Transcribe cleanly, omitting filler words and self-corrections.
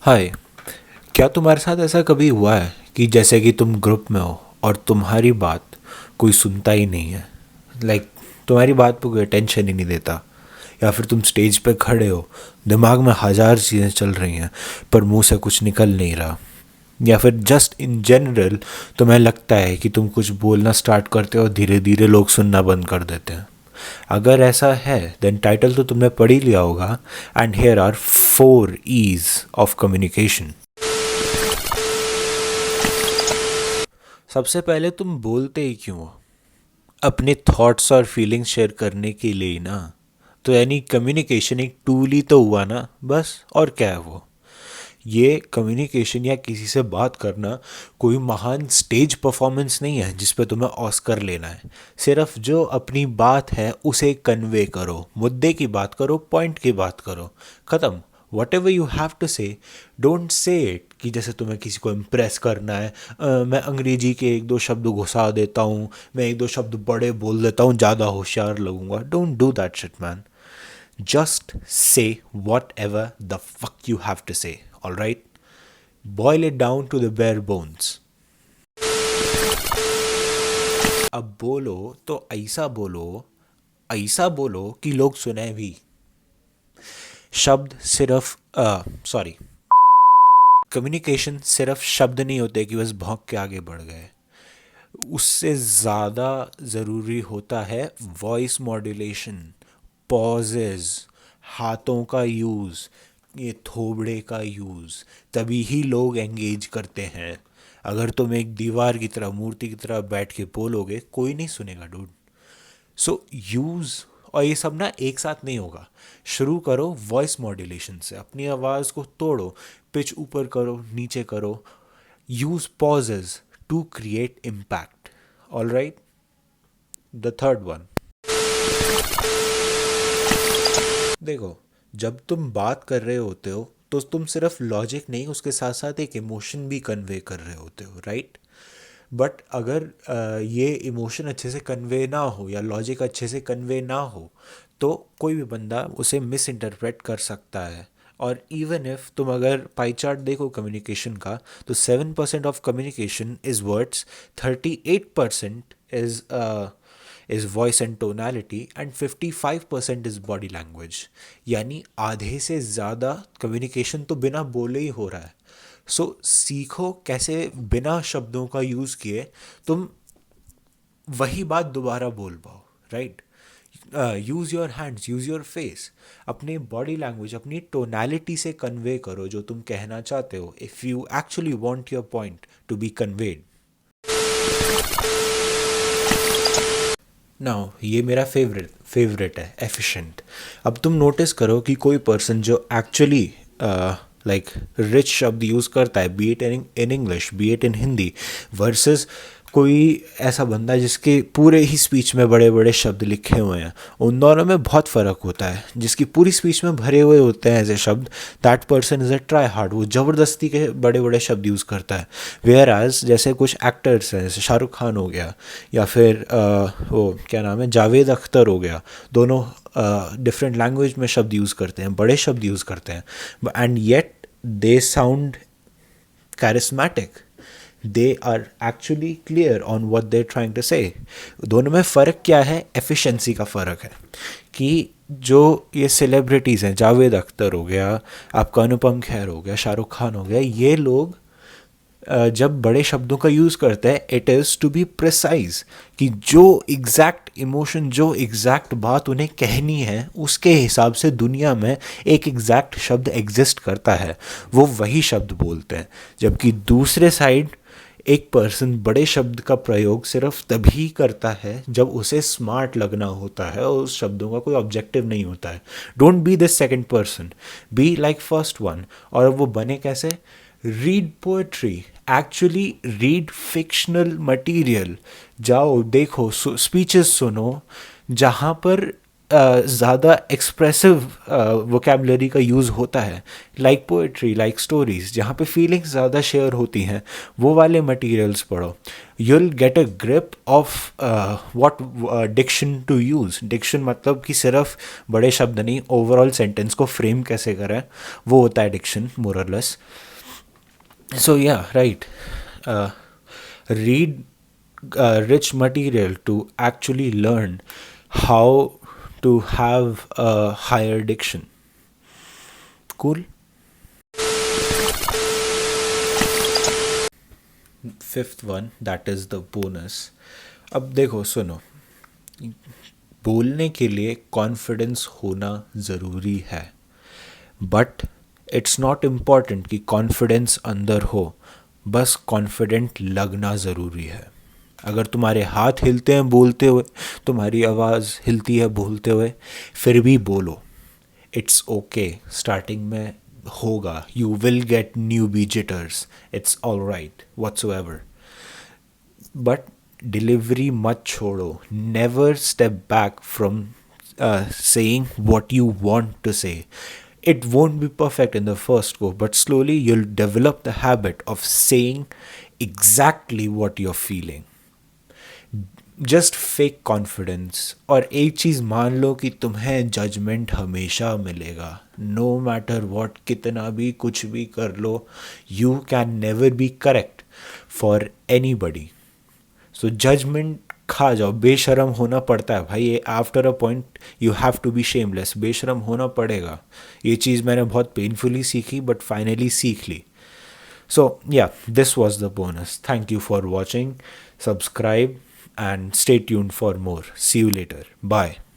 हाय। क्या तुम्हारे साथ ऐसा कभी हुआ है कि जैसे कि तुम ग्रुप में हो और तुम्हारी बात कोई सुनता ही नहीं है? तुम्हारी बात पे कोई अटेंशन ही नहीं देता, या फिर तुम स्टेज पे खड़े हो, दिमाग में हजार चीज़ें चल रही हैं पर मुंह से कुछ निकल नहीं रहा, या फिर जस्ट इन जनरल तुम्हें लगता है कि तुम कुछ बोलना स्टार्ट करते हो और धीरे धीरे लोग सुनना बंद कर देते हैं? अगर ऐसा है देन टाइटल तो तुमने पढ़ ही लिया होगा। And here are 4 E's of communication. सबसे पहले तुम बोलते ही क्यों हो? अपने थॉट्स और फीलिंग्स शेयर करने के लिए ही ना। तो यानी कम्युनिकेशन एक टूल ही तो हुआ ना, बस। और क्या है वो? ये कम्युनिकेशन या किसी से बात करना कोई महान स्टेज परफॉर्मेंस नहीं है जिस पे तुम्हें ऑस्कर लेना है। सिर्फ जो अपनी बात है उसे कन्वे करो, मुद्दे की बात करो, पॉइंट की बात करो, ख़त्म। Whatever you have to say, don't say it कि जैसे तुम्हें किसी को इम्प्रेस करना है। मैं अंग्रेजी के एक दो शब्द घुसा देता हूँ, मैं एक दो शब्द बड़े बोल देता हूँ, ज़्यादा होशियार लगूंगा। Don't do that shit man. Just say whatever the fuck you have to say, alright? Boil it down to the bare bones. अब बोलो तो ऐसा बोलो कि लोग सुने भी। शब्द सिर्फ सॉरी कम्युनिकेशन सिर्फ शब्द नहीं होते कि बस भौंक के आगे बढ़ गए। उससे ज़्यादा ज़रूरी होता है वॉइस मॉड्यूलेशन, पॉजेज, हाथों का यूज़, ये थोबड़े का यूज़। तभी ही लोग एंगेज करते हैं। अगर तुम एक दीवार की तरह, मूर्ति की तरह बैठ के बोलोगे, कोई नहीं सुनेगा डूड। सो यूज़, और ये सब ना एक साथ नहीं होगा। शुरू करो वॉइस मॉड्यूलेशन से, अपनी आवाज़ को तोड़ो, पिच ऊपर करो, नीचे करो, use pauses to create impact. All right, the third one. देखो, जब तुम बात कर रहे होते हो तो तुम सिर्फ लॉजिक नहीं, उसके साथ साथ एक इमोशन भी कन्वे कर रहे होते हो, राइट? बट अगर ये इमोशन अच्छे से कन्वे ना हो या लॉजिक अच्छे से कन्वे ना हो तो कोई भी बंदा उसे मिस इंटरप्रेट कर सकता है। और इवन इफ तुम अगर पाई चार्ट देखो कम्युनिकेशन का, तो 7% of communication is words, 38% is voice and tonality, and 55% is body language. यानी आधे से ज़्यादा कम्युनिकेशन तो बिना बोले ही हो रहा है। सो सीखो कैसे बिना शब्दों का यूज़ किए तुम वही बात दोबारा बोल पाओ, right? Use your hands, use your face, अपनी बॉडी लैंग्वेज, अपनी टोनैलिटी से कन्वे करो जो तुम कहना चाहते हो, if you actually want your point to be conveyed. Now ये मेरा फेवरेट है, एफिशिएंट। अब तुम नोटिस करो कि कोई पर्सन जो एक्चुअली रिच शब्द यूज़ करता है, B it in English, B it in Hindi, versus कोई ऐसा बंदा जिसके पूरे ही स्पीच में बड़े बड़े शब्द लिखे हुए हैं, उन दोनों में बहुत फ़र्क होता है। जिसकी पूरी स्पीच में भरे हुए होते हैं ऐसे शब्द, that person is a try hard, वो ज़बरदस्ती के बड़े बड़े शब्द यूज़ करता है। वेयर एज जैसे कुछ एक्टर्स हैं, जैसे शाहरुख खान हो गया, या फिर वो क्या नाम है, जावेद अख्तर हो गया, दोनों डिफरेंट लैंग्वेज में शब्द यूज़ करते हैं, बड़े शब्द यूज़ करते हैं, and yet they sound charismatic. They are actually clear on what they're trying to say. दोनों में फ़र्क क्या है? एफिशिएंसी का फ़र्क है। कि जो ये सेलिब्रिटीज़ हैं, जावेद अख्तर हो गया, आपका अनुपम खेर हो गया, शाहरुख खान हो गया, ये लोग जब बड़े शब्दों का यूज़ करते हैं, it is to be precise, कि जो एग्जैक्ट इमोशन, जो एग्जैक्ट बात उन्हें कहनी है, उसके हिसाब से दुनिया में एक एग्जैक्ट शब्द एग्जिस्ट करता है, वो वही शब्द बोलते हैं। जबकि दूसरे साइड एक पर्सन बड़े शब्द का प्रयोग सिर्फ तभी करता है जब उसे स्मार्ट लगना होता है और उस शब्दों का कोई ऑब्जेक्टिव नहीं होता है। Don't be this second person, be like first one. और वो बने कैसे? Read poetry, actually read fictional material. जाओ देखो, स्पीचेस सुनो जहाँ पर ज़्यादा एक्सप्रेसिव वोकेबलरी का यूज़ होता है, लाइक पोइट्री, लाइक स्टोरीज, जहाँ पे फीलिंग्स ज़्यादा शेयर होती हैं, वो वाले मटेरियल्स पढ़ो. you'll get a grip of what diction to use. Diction मतलब कि सिर्फ बड़े शब्द नहीं, ओवरऑल सेंटेंस को फ्रेम कैसे करें, वो होता है डिक्शन, मोर और less. So yeah, right. Read rich material to actually learn how to have a higher diction. Cool. Fifth one, that is the bonus. अब देखो सुनो, बोलने के लिए कॉन्फिडेंस होना ज़रूरी है, बट इट्स नॉट इम्पॉर्टेंट कि कॉन्फिडेंस अंदर हो, बस कॉन्फिडेंट लगना ज़रूरी है. अगर तुम्हारे हाथ हिलते हैं बोलते हुए, तुम्हारी आवाज़ हिलती है बोलते हुए, फिर भी बोलो. It's okay. स्टार्टिंग में होगा, you will get newbie jitters, it's all right whatsoever, but delivery मत छोड़ो. Never step back from saying what you want to say. It won't be perfect in the first go, but slowly you'll develop the habit of saying exactly what you're feeling. Just fake confidence. और एक चीज़ मान लो कि तुम्हें judgement हमेशा मिलेगा, no matter what, कितना भी कुछ भी कर लो, you can never be correct for anybody. So judgement खा जाओ, बेशरम होना पड़ता है भाई. After a point you have to be shameless, बेशरम होना पड़ेगा. ये चीज़ मैंने बहुत पेनफुली सीखी, बट फाइनली सीख ली. So, yeah, this was the bonus. Thank you for watching. Subscribe and stay tuned for more. See you later. Bye.